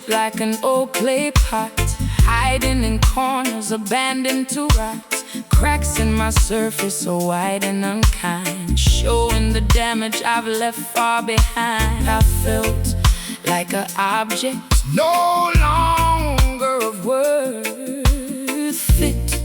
shaped like an old clay pot, hiding in corners, abandoned to rot. Cracks in my surface so wide and unkind, showing the damage I've left far behind. I felt like an object no longer of worth, fit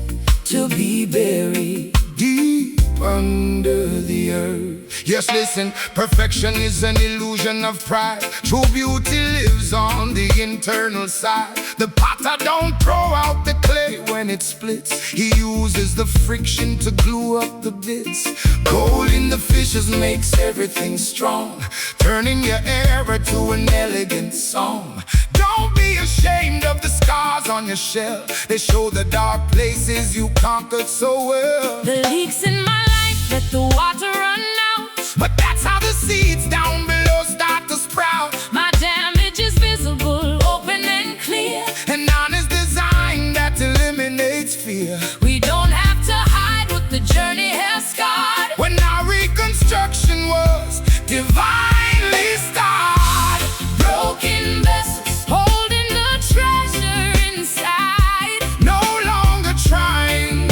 to be buried deep under the earth. Yes, listen, perfection is an illusion of pride. True beauty lives on the internal side. The potter don't throw out the clay when it splits. He uses the friction to glue up the bits. Gold in the fishes makes everything strong, turning your error to an elegant song. Don't be ashamed of the scars on your shell. They show the dark places you conquered so well. The leaks in my life let the water run out, but that's how the seeds down below start to sprout. my damage is visible, open and clear. An honest design that eliminates fear. We don't have to hide what the journey has scarred. When our reconstruction was divinely starred. Broken vessels holding the treasure inside, No longer trying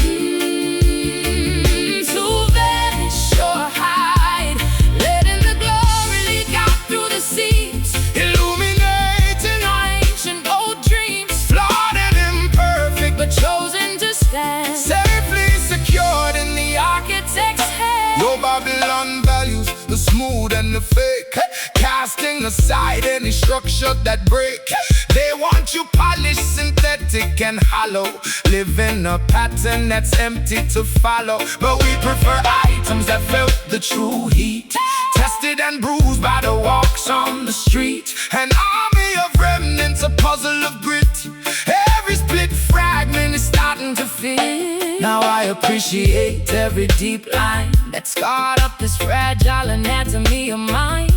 to vanish or hide, letting the glory leak out through the seams, illuminating our ancient old dreams, flawed and imperfect, but chosen to stand safely secured in the architect's hand. Your Babylon values the smooth and the fake, casting aside any structure that break. They want you polished, synthetic and hollow, living a pattern that's empty to follow. But we prefer items that felt the true heat, tested and bruised by the walks on the street. An army of remnants, a puzzle of grit. Every split fragment is starting to fit. Now I appreciate every deep line that scarred up this fragile anatomy of mine.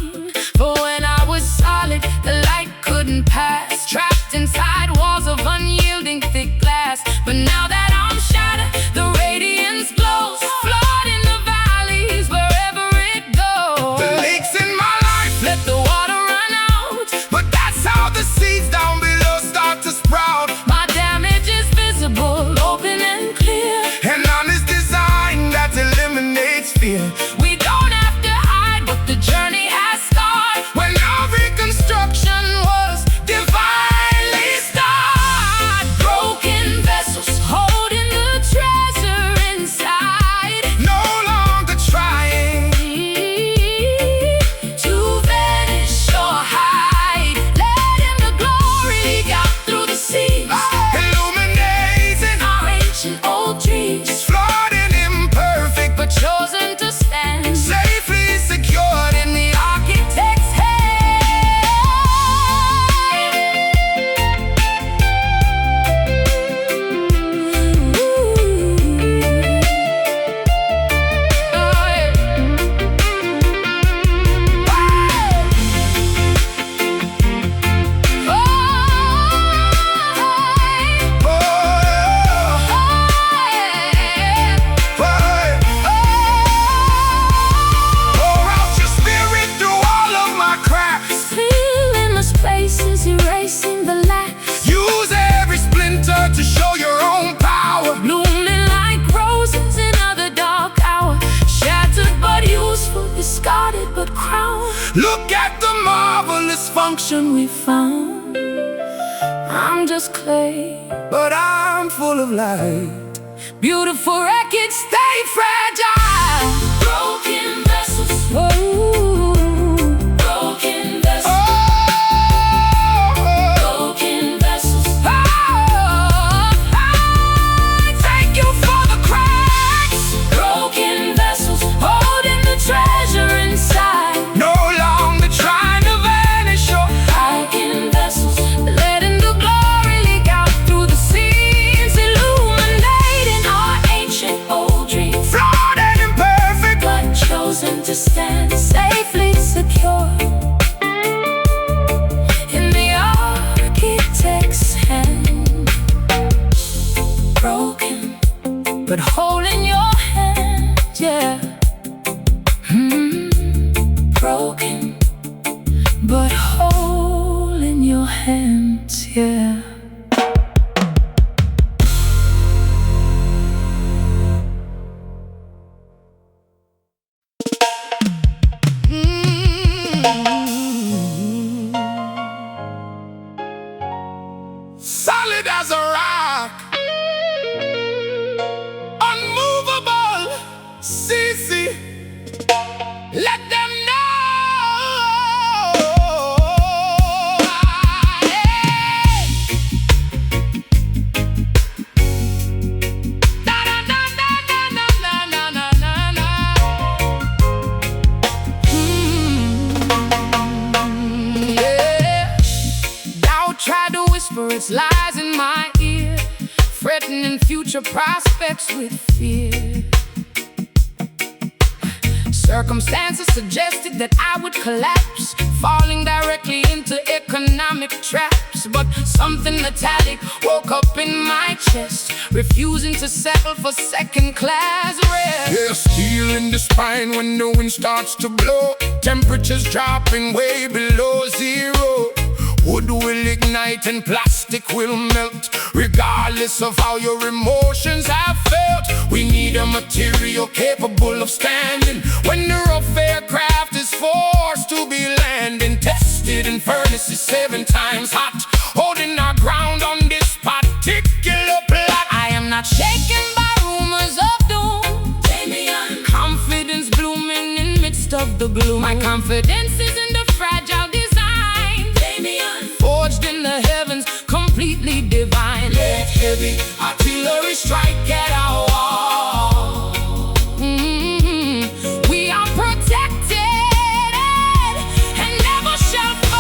For when I was solid, the light couldn't pass, trapped inside walls of unyielding thick glass. But now that I'm shattered, the radiance glows, flood in the valleys wherever it goes. The leaks in my life, Let the water run out, but that's how the seeds down below start to sprout. my damage is visible, open and clear. An honest design that eliminates fear. We don't have to hide what the journey has scarred. When our reconstruction was divinely starred. Broken vessels holding the treasure inside, No longer trying to vanish or hide, letting the glory leak out through the seams, illuminating our ancient old dreams, flawed and imperfect, but chosen to stand safely secured in the architect's hand. Pour out your spirit through all of my cracks. Filling the spaces, erasing the lacks, Use every splinter to show your own power. blooming like roses in another dark hour, shattered but useful, discarded but crowned. Look at the marvelous function, We found I'm just clay, but I'm full of light. beautiful wreckage, stay fragile. Broken vessels, broken vessels, broken vessels. Thank you for the cracks. Broken vessels holding the treasure inside, No longer trying to vanish or broken vessels letting the glory leak out through the seams, illuminating our ancient old dreams, flawed and imperfect, but yeah. Solid as a rock, unmovable, CeCe. Let them know. Na na na na na na na na na na. Yeah. Doubt tried to whisper its lies in my ear, threatening future prospects with fear. Circumstances suggested that I would collapse, falling directly into economic traps. But something metallic woke up in my chest, refusing to settle for second-class rest. Yeah, steel in the spine when the wind starts to blow, temperatures dropping way below zero. Wood will ignite and plastic will melt, regardless of how your emotions have felt. We need a material capable of standing when the rough aircraft is forced to be landing. Tested in furnaces 7 times hot, holding our ground on this particular plot. I am not shaken by rumors of doom, Damian. Confidence blooming in midst of the gloom. My confidence is in the fragile design, Damian. Forged in the heavens, completely divine. Let heavy artillery strike at our wall. We are protected and never shall fall.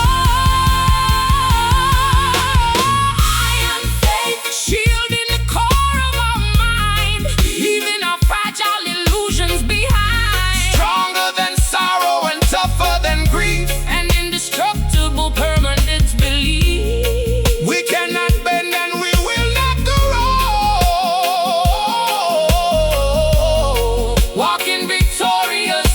I am faith, shield in the core of our mind, leaving our fragile illusions behind. Stronger than sorrow and tougher than grief, An indestructible permanent belief. we cannot bend and we will not grow. Walking victorious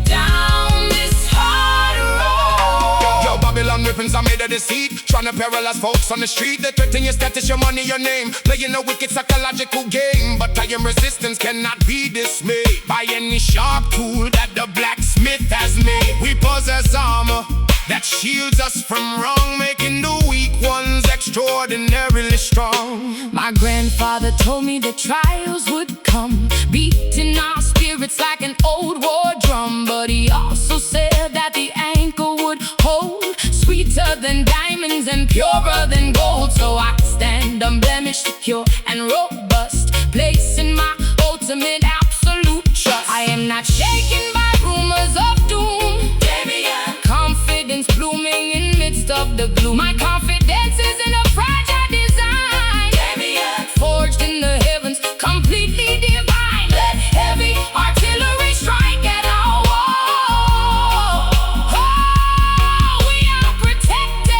down this hard road. Yo, Babylon weapons are made of deceit, trying to paralyze folks on the street. They threaten your status, your money, your name, playing a wicked psychological game. But I am resistance cannot be dismayed by any sharp tool that the blacksmith has made. We possess armor that shields us from wrong, making the weak ones extraordinarily strong. My grandfather told me that trials would come, beating our spirits like an old war drum. But he also said that the anchor would hold, sweeter than diamonds and purer than gold. So I stand unblemished, secure and robust, placing my ultimate absolute trust. I am not shaken by rumors of doom, Damian. confidence blooming in midst of the gloom. My confidence is in a fragile design, Damian. forged in the heavens, completely divine. Let heavy artillery strike at our wall. Oh, we are protected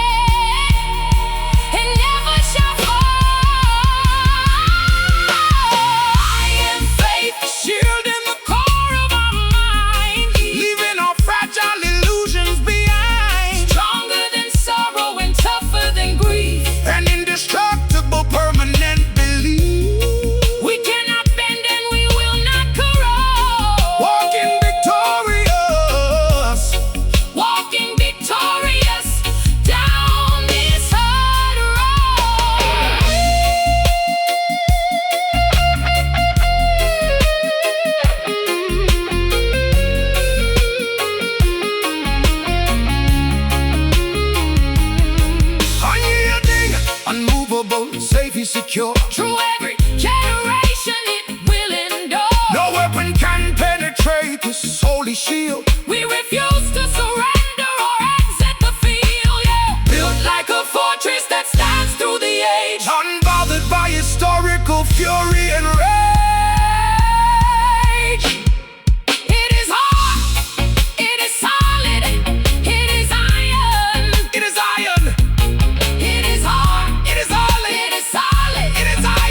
and never shall fall. I am faith, Shield in the core of our mind, leaving our fragile illusions behind. stronger than sorrow and tougher than grief. An indestructible permanent belief. We cannot bend and we will not corrode. Walking victorious. Walking victorious down this hard road. Unyielding, unmovable, safe and secure. Through every generation it will endure. No weapon can penetrate this holy shield. We refuse to surrender or exit the field, yeah. Built like a fortress that stands through the age. Unbothered by historical fury and rage. It is hard, it is solid, it is iron. It is iron. It is hard, It is solid. it is solid, It is iron.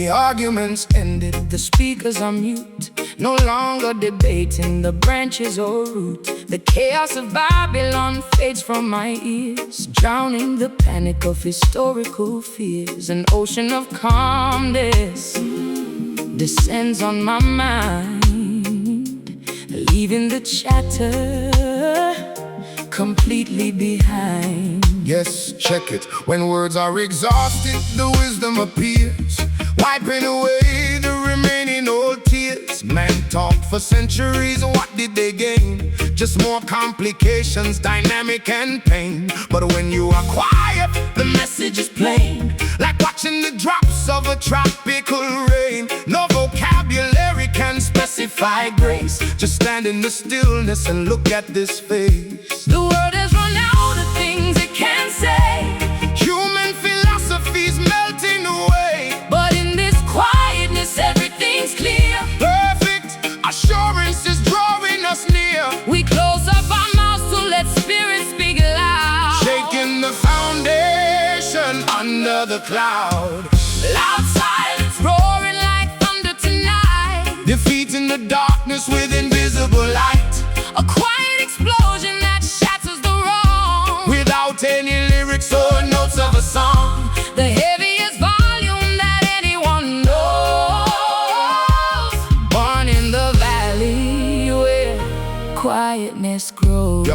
The arguments ended, the speakers are mute, no longer debating the branches or root. The chaos of Babylon fades from my ears, drowning the panic of historical fears. An ocean of calmness descends on my mind, leaving the chatter completely behind. Yes, check it. When words are exhausted, the wisdom appears, wiping away the remaining old tears. Man talked for centuries, what did they gain? Just more complications, dynamic and pain. But when you are quiet, the message is plain, like watching the drops of a tropical rain. No vocabulary can specify grace. Just stand in the stillness and look at this face. The world has run out of things it can say. Human philosophy's melting away, but in this quietness everything's clear. Perfect assurance is drawing us near. We close up our mouths to let spirit speak loud, shaking the foundation under the cloud. Loud silence roaring like thunder tonight, defeating the darkness with invisible light. A quiet explosion that shatters the wrong, without any lyrics or notes of a song. The heaviest volume that anyone knows, born in the valley where quietness grows.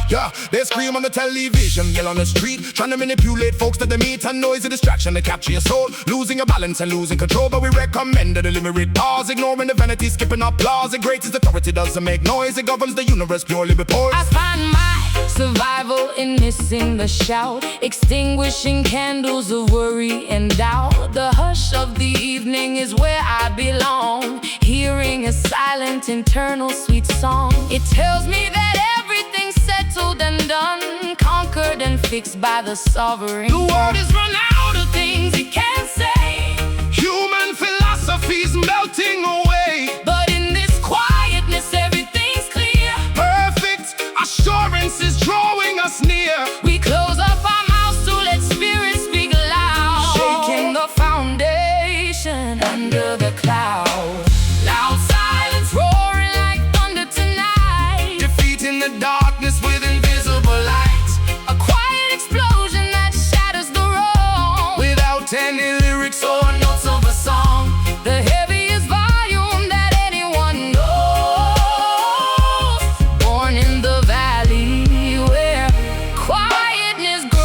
Yeah, they scream on the television, yell on the street, trying to manipulate folks to the meat and noise, a distraction to capture your soul, losing your balance and losing control. But we recommend a deliberate pause, ignoring the vanity, skipping applause. The greatest authority doesn't make noise, it governs the universe purely with poise. I find my survival in missing the shout, extinguishing candles of worry and doubt. The hush of the evening is where I belong, hearing a silent internal sweet song. It tells me that everything's settled and done, conquered and fixed by the sovereign. The world has run out of things it can't say. Human philosophy's melting away, but in this quietness everything's clear. Perfect assurance is drawing us near. We close up our mouths to let spirit speak loud, shaking the foundation under the cloud. Loud silence roaring like thunder tonight, defeating the darkness with invisible light. A quiet explosion that shatters the wrong, without any lyrics or notes of a song. The heaviest volume that anyone knows, born in the valley where quietness grows.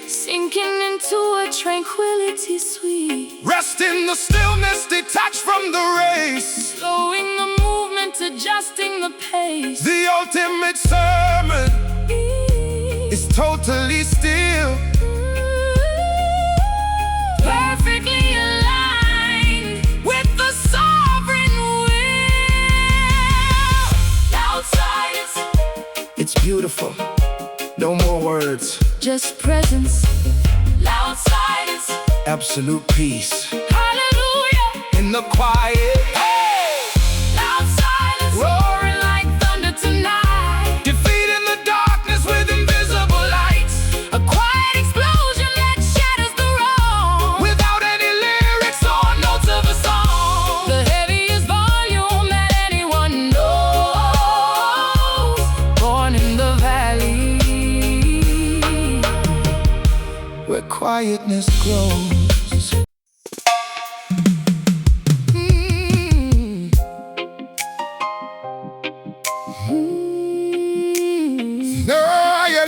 Sinking into a tranquility sweet, rest in the stillness, detached from the race, slowing the movement, adjusting the pace. The ultimate sermon is totally still, perfectly aligned with the sovereign will. Loud silence, it's beautiful, no more words, just presence. Loud silence, absolute peace. Hallelujah, in the quiet. Hey! Loud silence, roaring like thunder tonight, defeating the darkness with invisible lights. A quiet explosion that shatters the wrong, without any lyrics or notes of a song. The heaviest volume that anyone knows, born in the valley where quietness grows. No, yeah.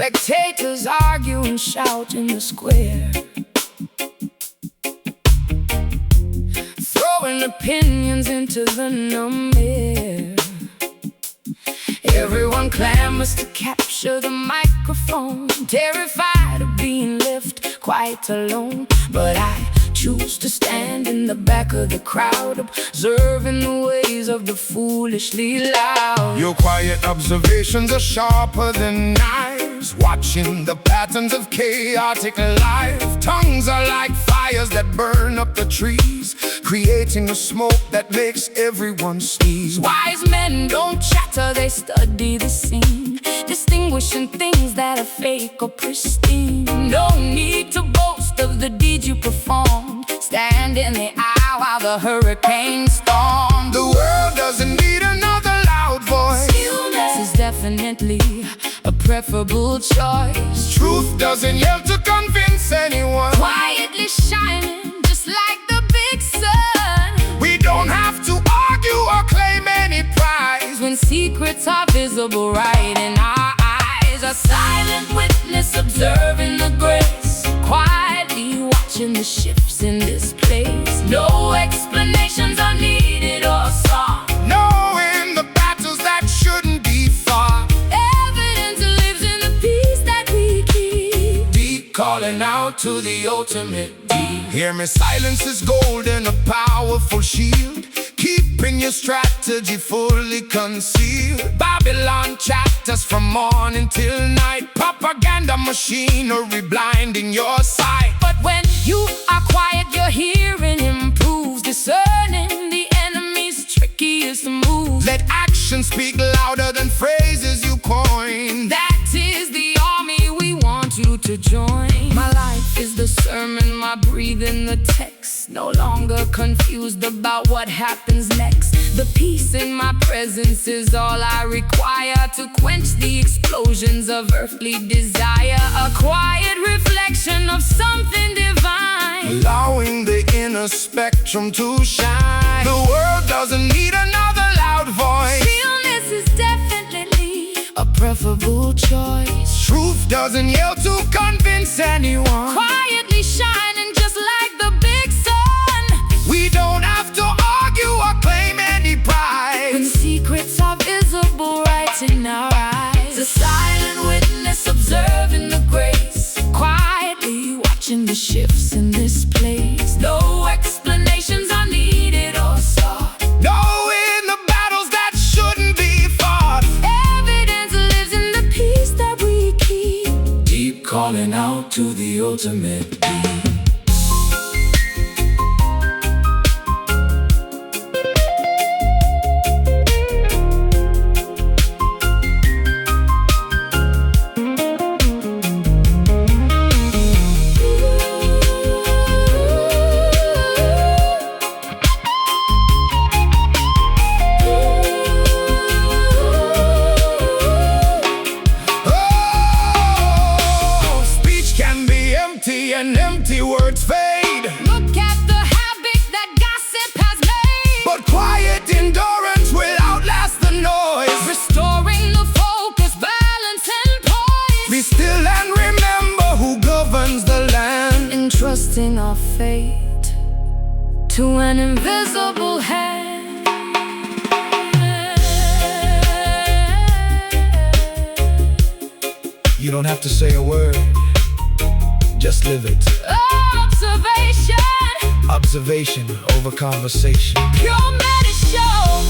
Spectators argue and shout in the square, throwing opinions into the numb air. Everyone clamors to capture the microphone, terrified of being left quite alone. But I choose to stand in the back of the crowd, observing the ways of the foolishly loud. Your quiet observations are sharper than knives, watching the patterns of chaotic life. Tongues are like fires that burn up the trees, creating a smoke that makes everyone sneeze. Wise men don't chatter, they study the scene, distinguishing things that are fake or pristine. No need to boast of the deeds you performed. Stand in the eye while the hurricane storms. The world doesn't need another loud voice. Stillness is definitely a preferable choice. Truth doesn't yell to convince anyone. Quietly shining, just like the big sun. We don't have to argue or claim any prize. When secrets are visible right in our eyes, a silent witness observing the grace, quietly watching the shifts in this place. No explanations are needed or sought, Knowing the battles that shouldn't be fought. evidence lives in the peace that we keep. Deep calling out to the ultimate deep. Hear me, silence is gold and a powerful shield, keeping your strategy fully concealed. Babylon chapters from morning till night, propaganda machinery blinding your sight. But when you are quiet, your hearing improves, discerning the enemy's trickiest moves. Let action speak louder than phrases you coin. That is the army we want you to join. My life is the sermon, my breathing the text. No longer confused about what happens next. The peace in my presence is all I require to quench the explosions of earthly desire. A quiet reflection of something divine, allowing the inner spectrum to shine. The world doesn't need another loud voice. Stillness is definitely a preferable choice. Truth doesn't yell to convince anyone. Quietly shining just like the big sun. We don't have to argue or claim any When prize. secrets are visible right in our eyes, a silent witness observing the grace, quietly watching the shifts in this place. No explanations are needed or sought, Knowing the battles that shouldn't be fought. evidence lives in the peace that we keep. Deep calling out to the ultimate deep. And empty words fade, Look at the havoc that gossip has made. but quiet endurance will outlast the noise. Restoring the focus, balance and poise. Be still and remember who governs the land. Entrusting our fate to an invisible hand. You don't have to say a word, just live it. Observation, Observation over conversation. pure medicine.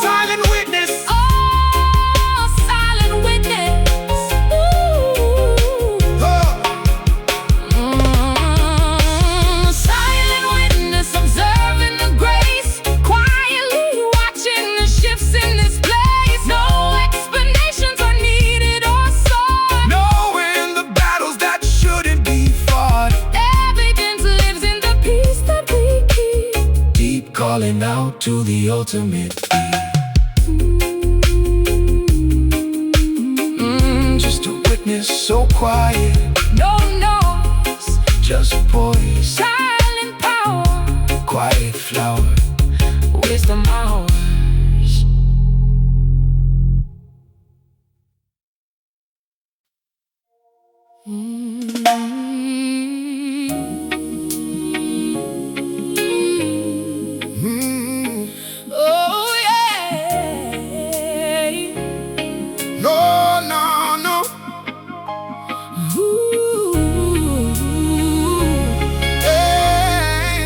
Silent witness. Oh, silent witness. Ooh. Silent witness observing the grace, quietly watching the shifts in this place. No explanations are needed or sought, Knowing the battles that shouldn't be fought. evidence lives in the peace that we keep. Deep calling out to the ultimate deep. Just a witness so quiet, No noise, just poise. silent power, Quiet flower. wisdom hours. Oh yeah. No, no, no. Ooh. Hey.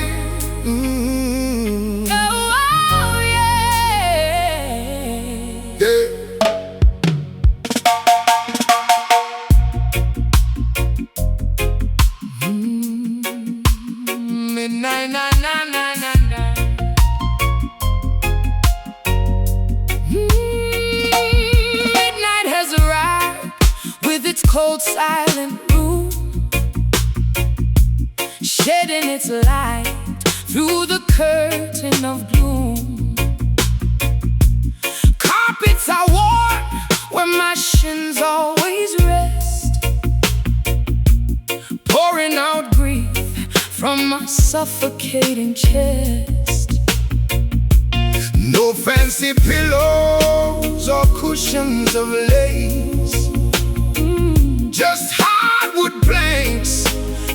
Oh yeah. Yeah. Midnight, na na na na na. Midnight has arrived with its cold, silent room, shedding its light through the curtain of gloom. Carpets are worn where my shins always rest, pouring out grief from my suffocating chest. No fancy pillows or cushions of lace, just hardwood planks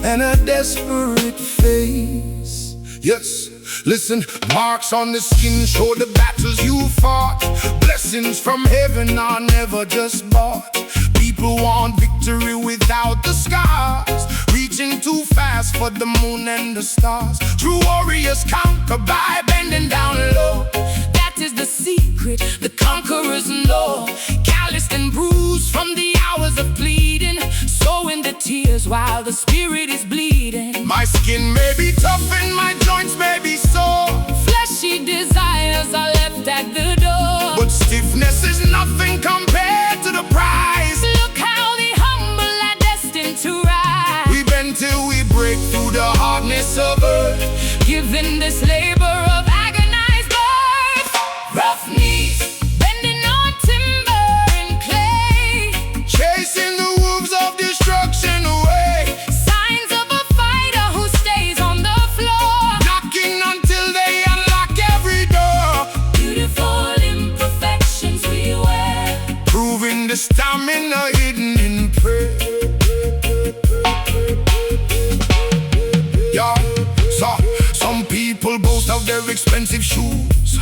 and a desperate face. Yes, listen, marks on the skin show the battles you fought. Blessings from heaven are never just bought. People want victory without the scars, reaching too fast for the moon and the stars. True warriors conquer by bending down low. That is the secret the conquerors know. Calloused and bruised from the hours of pleading, sowing the tears while the spirit is bleeding. My skin may be tough and my joints may be sore, Fleshy desires are left at the door, but stiffness is nothing compared to the prize. look how the humble are destined to rise. We bend till we break through the hardness of earth, Given this labor of agonized birth, rough knees, bending on timber and clay, chasing the wolves of destruction away, signs of a fighter who stays on the floor. knocking until they unlock every door, Beautiful imperfections we wear, proving the stamina hidden in prayer. Yeah, so some people boast of their expensive shoes,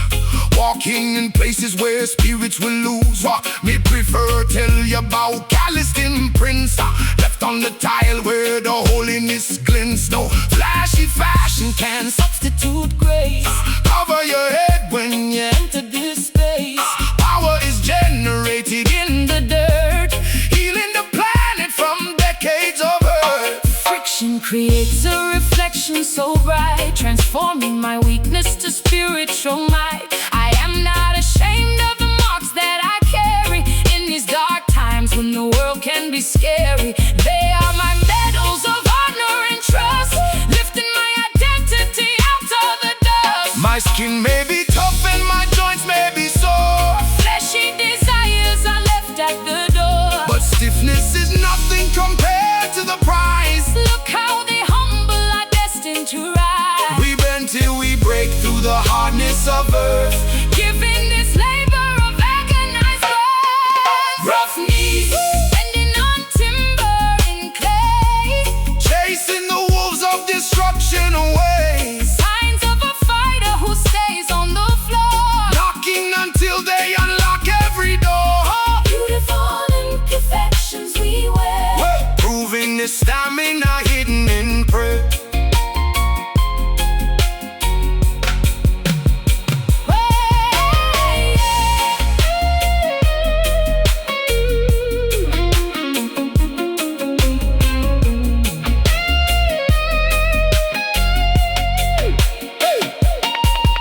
walking in places where spirits will lose. Me prefer tell you about calloused imprints, left on the tile where the holiness glints. No flashy fashion can substitute grace. cover your head when you Enter this space, power is generated in the dirt, healing the planet from decades of hurt. friction creates a reflection so bright, transforming my weakness to spiritual might. I am not ashamed of the marks that I carry in these dark times when the world can be scary. They are my medals of honor and trust, lifting my identity out of the dust. My skin may be tough and my joints may be sore, Fleshy desires are left at the door, but stiffness is nothing compared to the prize. look how the humble are destined to rise. We bend till we break through the hardness of earth, Giving this labor of agonized birth, rough knees, bending on timber and clay, chasing the wolves of destruction away, signs of a fighter who stays on the floor. knocking until they unlock every door, Beautiful imperfections we wear, proving the stamina hidden in prayer.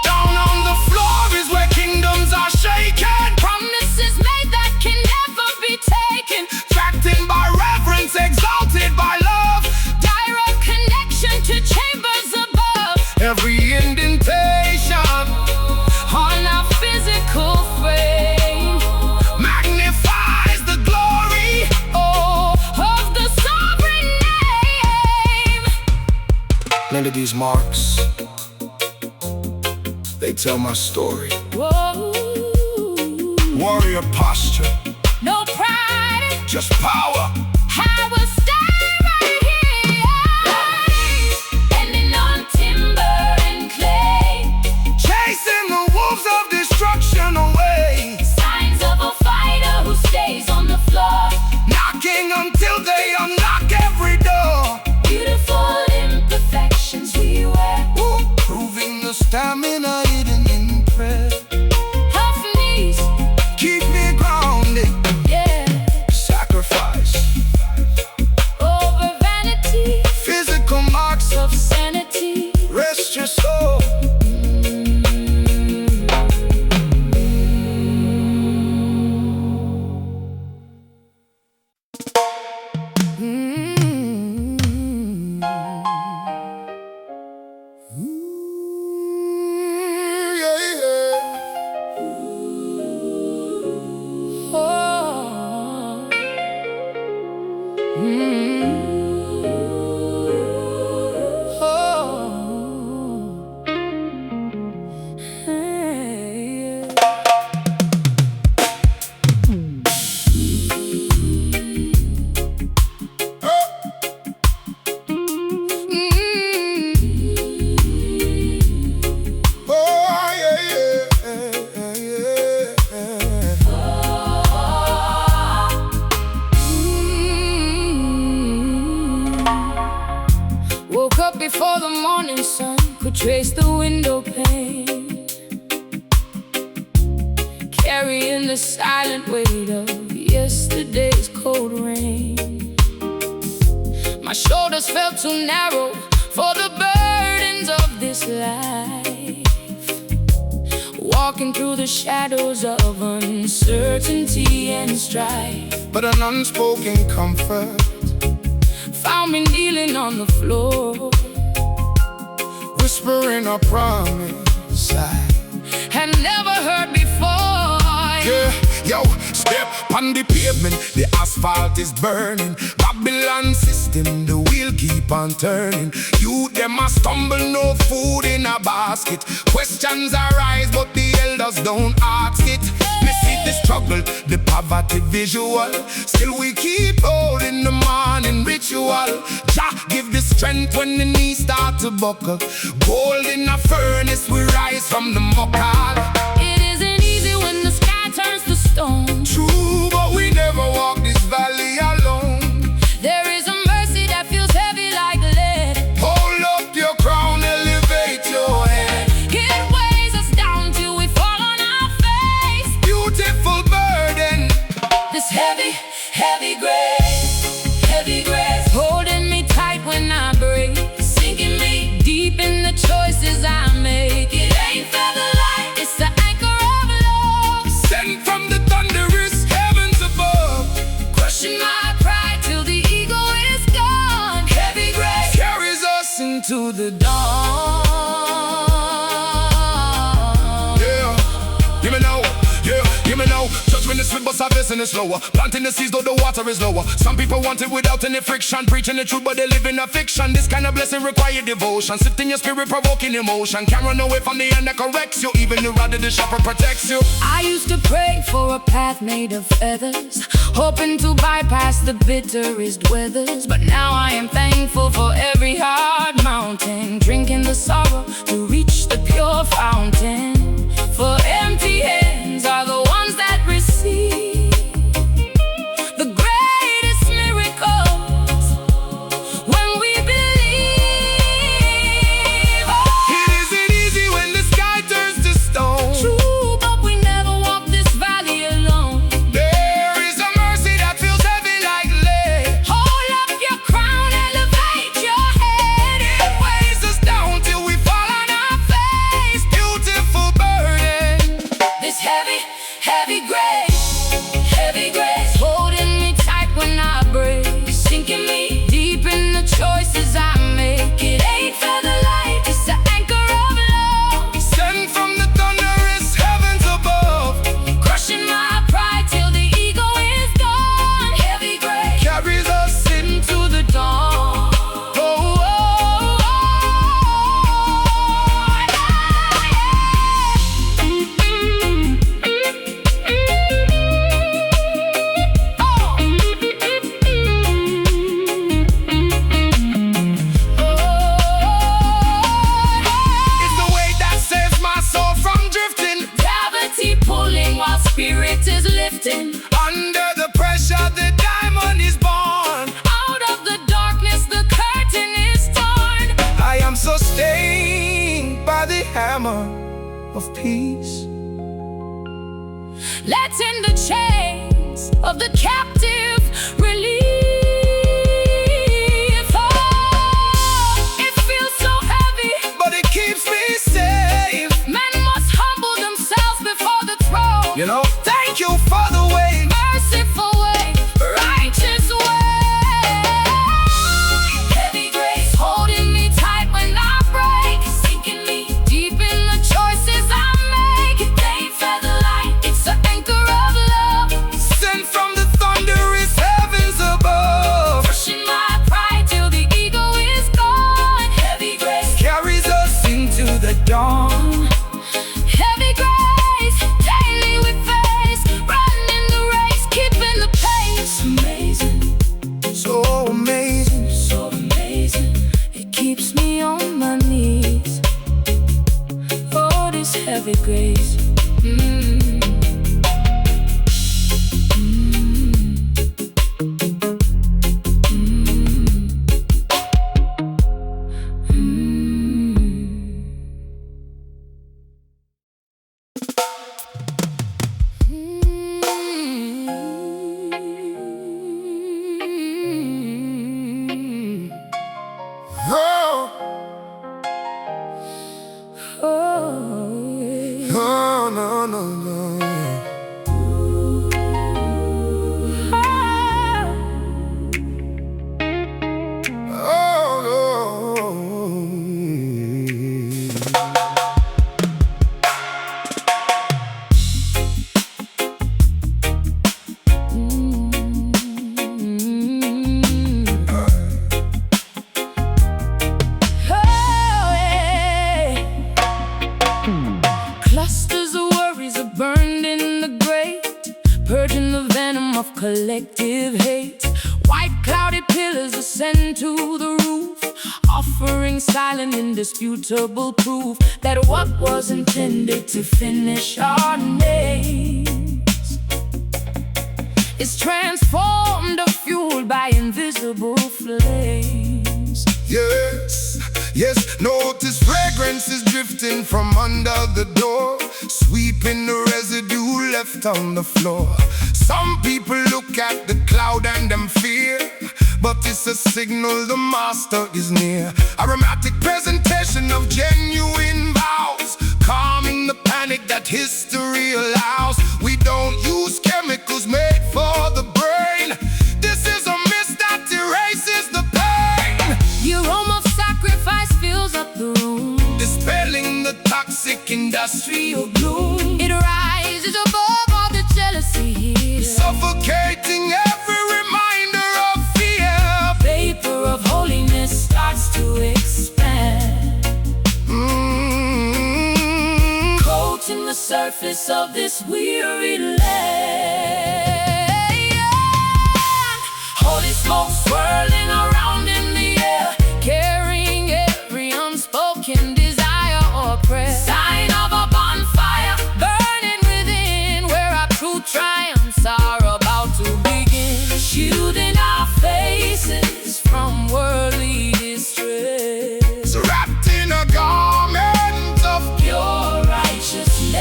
Down on the floor is where kingdoms are shaken, promises made that can never be taken, tracked in by reverence, exalted by love. direct connection to chambers above, Every indentation on our physical frame magnifies the glory. of the sovereign name. None of these marks, they tell my story. Whoa. Warrior posture, No pride, just power. I will stand before the morning sun could trace the window pane, carrying the silent weight of yesterday's cold rain. My shoulders felt too narrow for the burdens of this life, walking through the shadows of uncertainty and strife. But an unspoken comfort found me kneeling on the floor, whispering a promise I had never heard before. Yeah, yo, step on the pavement, the asphalt is burning. Babylon system, the wheel keep on turning. You them a stumble, no food in a basket. Questions arise, but the elders don't ask it. We see the struggle, the poverty visual. Still we keep holding the morning ritual. Jah give the strength when the knees start to buckle. Gold in a furnace, we rise from the muckle. It isn't easy when the sky turns to stone. True, but we never walk this valley alone. There is a mercy that feels heavy like lead. Hold up your crown, elevate your head. It weighs us down till we fall on our face. Beautiful burden, This heavy, heavy grace, holding me tight when I break, sinking me deep in the choices I make. It ain't featherlight, it's the anchor of love, sent from the thunderous heavens above. crushing my pride till the ego is gone. Heavy grace Carries us into the dawn. Yeah, give me now, yeah, give me now. Judge when the sweet but service and it's slower. Planting the seeds though the water is lower. Some people want it without any friction, preaching the truth but they live in a fiction. This kind of blessing require devotion, sifting your spirit, provoking emotion. Can't run away from the hand that corrects you, even the rod of the shepherd protects you. I used to pray for a path made of feathers, hoping to bypass the bitterest weathers. But now I am thankful for every hard mountain, drinking the sorrow to reach the pure fountain. For empty hands are the ones that receive the greatest miracles when we believe. It isn't easy when the sky turns to stone. True, but we never walk this valley alone. There is a mercy that feels heavy like lead. Hold up your crown, elevate your head. It weighs us down till we fall on our face. Beautiful burden, This heavy, heavy grace, holding me tight when I break, sinking me deep in the choices I make. It ain't featherlight, it's the anchor of love, sent from the thunderous heavens above. crushing my pride till the ego is gone. Heavy grace Carries us into the dawn. oh, oh, It's the way that saves my soul from drifting. Gravity pulling while spirit is lifting. Under the pressure, the diamond is born. Out of the darkness, the curtain is torn. I am sustained by the hammer of peace. Letting the chains of the captive relieve. Oh, it feels so heavy. But it keeps me safe. Men must humble themselves before the throne. You know, thank you for the way. Merciful way, righteous way. Heavy grace holding me tight when I break, sinking me deep in the choices I make. It ain't featherlight, it's the anchor of love, Sent from the thunderous heavens above. crushing my pride till the ego is gone. Heavy grace Carries us into the dawn. Heavy grace, daily we face, running the race, keeping the pace. Amazing, So amazing. so amazing. It keeps me on my knees. Oh, this heavy grace. the venom of collective hate. White clouded pillars ascend to the roof, offering silent, indisputable proof that what was intended to finish our names is transformed or fueled by invisible flames. Yes, yes, notice fragrance is drifting from under the door, sweeping the residue left on the floor. Some people look at the cloud and them fear, but it's a signal the master is near. Aromatic presentation of genuine vows, calming the panic that history allows. We don't use chemicals made for the brain. This is a mist that erases the pain. The aroma of sacrifice fills up the room, Dispelling the toxic industrial gloom. it rises above all the jealousy here, Suffocating every reminder of fear. vapor of holiness starts to expand, coating the surface of this weary land. Holy smoke swirling around in the air, carrying every unspoken desire or prayer. Sign of a bonfire burning within, where our true triumphs are about to begin. Shielding our faces from worldly distress, Wrapped in a garment of pure righteousness.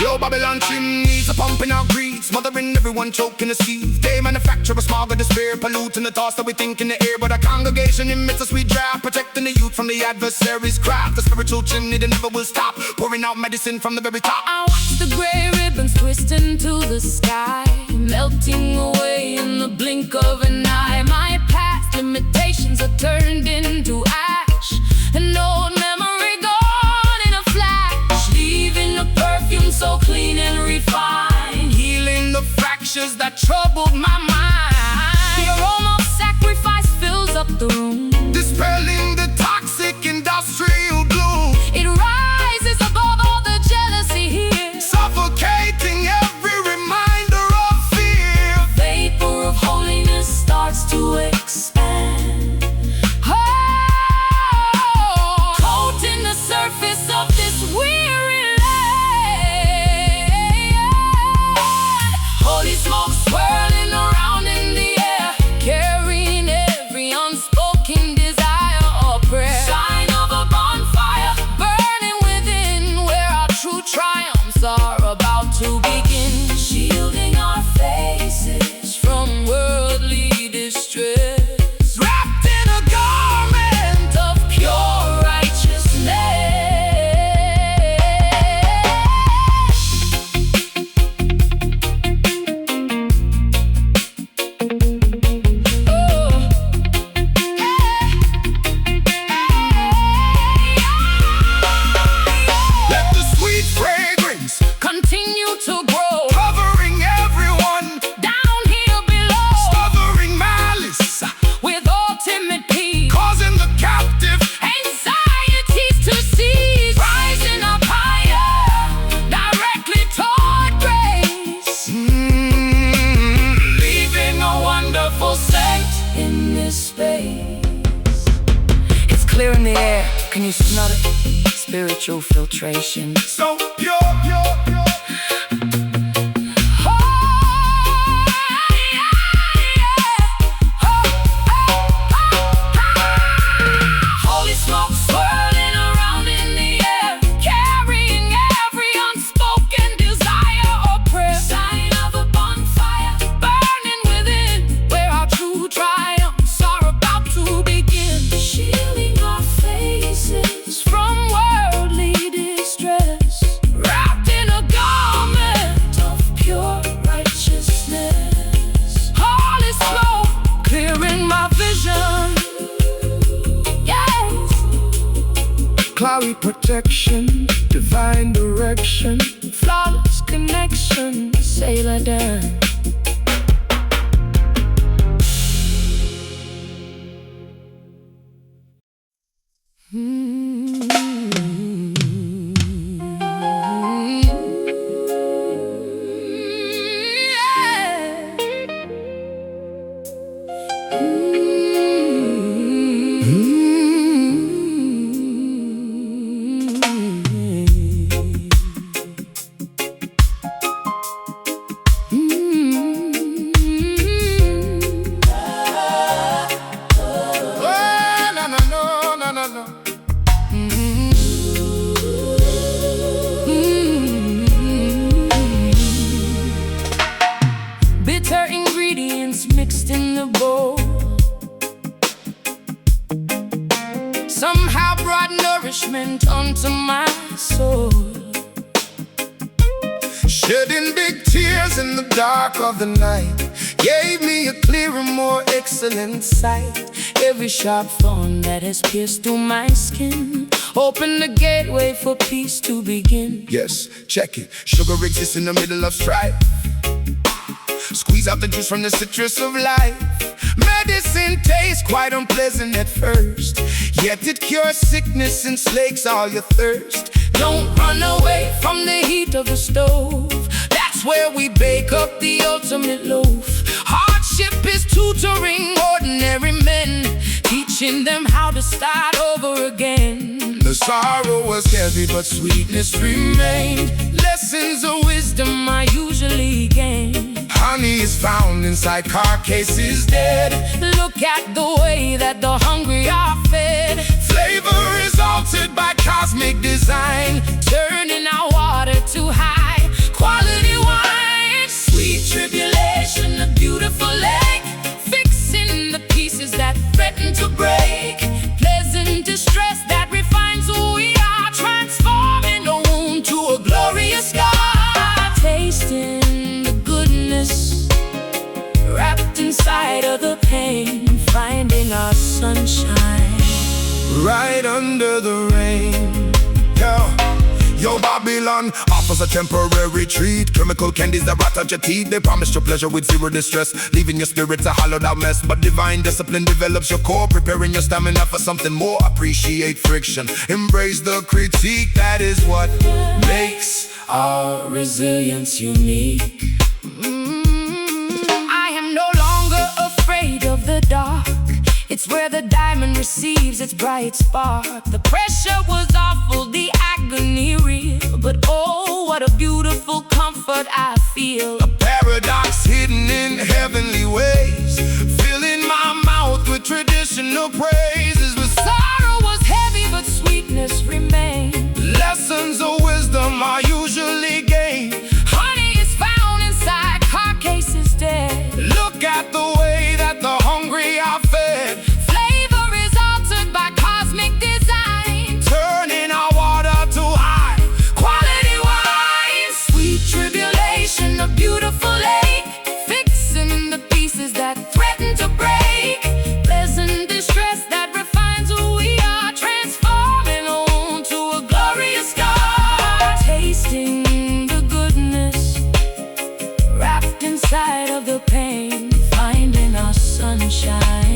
Yo, Babylon chimneys are pumping out greed, smothering everyone, choking the seeds. They manufacture a smog of despair, polluting the thoughts that we think in the air. But our congregation emits a sweet draft, protecting the youth from the adversary's craft. The spiritual chimney that never will stop, pouring out medicine from the very top. I watch the gray ribbons twist into the sky, melting away in the blink of an eye. My past limitations are turned into ash, an old memory gone in a flash, leaving a perfume so clean and refined, Healing the fractures that troubled my mind. the aroma of sacrifice fills up the room, Dispelling the toxic industrial gloom. it rises above all the jealousy here, Suffocating every reminder of fear. vapor of holiness starts to expand, coating the surface of this weary land. Holy smoke swirling around in the air, carrying every unspoken desire or prayer. Sign of a bonfire burning within, where our true triumphs are about to begin. Shielding our faces from worldly distress, Wrapped in a garment of pure Let the sweet fragrance continue to grow covering everyone, down here below, covering malice, with ultimate peace, causing the captive. anxieties to cease, rising up higher, directly toward grace, leaving a wonderful scent in this space. It's clear in the air, can you smell it? Spiritual filtration. So pure, pure, pure. Holy smoke swirling around in the air, carrying every unspoken desire or prayer. Sign of a bonfire burning within, where our true triumphs are about to begin. Shielding our faces from worldly distress, wrapped in a garment of pure righteousness. Holy smoke clearing my vision, yes. Cloudy protection, divine direction, Flawless connection, sailor done. nourishment unto my soul. Shedding big tears in the dark of the night gave me a clearer, more excellent sight. Every sharp thorn that has pierced through my skin opened the gateway for peace to begin. Yes, check it. Sugar exists in the middle of strife. Squeeze out the juice from the citrus of life. Medicine tastes quite unpleasant at first, yet it cures sickness and slakes all your thirst. Don't run away from the heat of the stove. That's where we bake up the ultimate loaf. Hardship is tutoring ordinary men, teaching them how to start over again. The sorrow was heavy, but sweetness remained. Lessons of wisdom I usually gain. Honey is found inside carcasses dead. Look at the way that the hungry are fed. Flavor is altered by cosmic design, Turning our water to high quality wine. sweet Tribulation, a beautiful lake, fixing the pieces that threaten to break. Pleasant distress that refines who we are, transforming the wound to a glorious God. Tasting the goodness wrapped inside of the pain, finding our sunshine right under the rain. Yo, Babylon offers a temporary treat. Chemical candies that rot out your teeth. They promise you pleasure with zero distress, leaving your spirits a hollowed out mess. But divine discipline develops your core, preparing your stamina for something more. Appreciate friction, embrace the critique. That is what makes our resilience unique. I am no longer afraid of the dark. It's where the diamond receives its bright spark. The pressure was awful, the agony real, but oh, what a beautiful comfort I feel. a paradox hidden in heavenly ways, filling my mouth with traditional praises. With Sorrow was heavy, but sweetness remained. lessons of wisdom I usually gain. Honey is found inside carcasses dead. Look at the way that the hungry are fed. Flavor is altered by cosmic design, Turning our water to high quality wine. Sweet tribulation, a beautiful lake, fixing the pieces that threaten to break. Pleasant distress that refines who we are, transforming on to a glorious God. Tasting the goodness wrapped inside of the pain, finding our sunshine.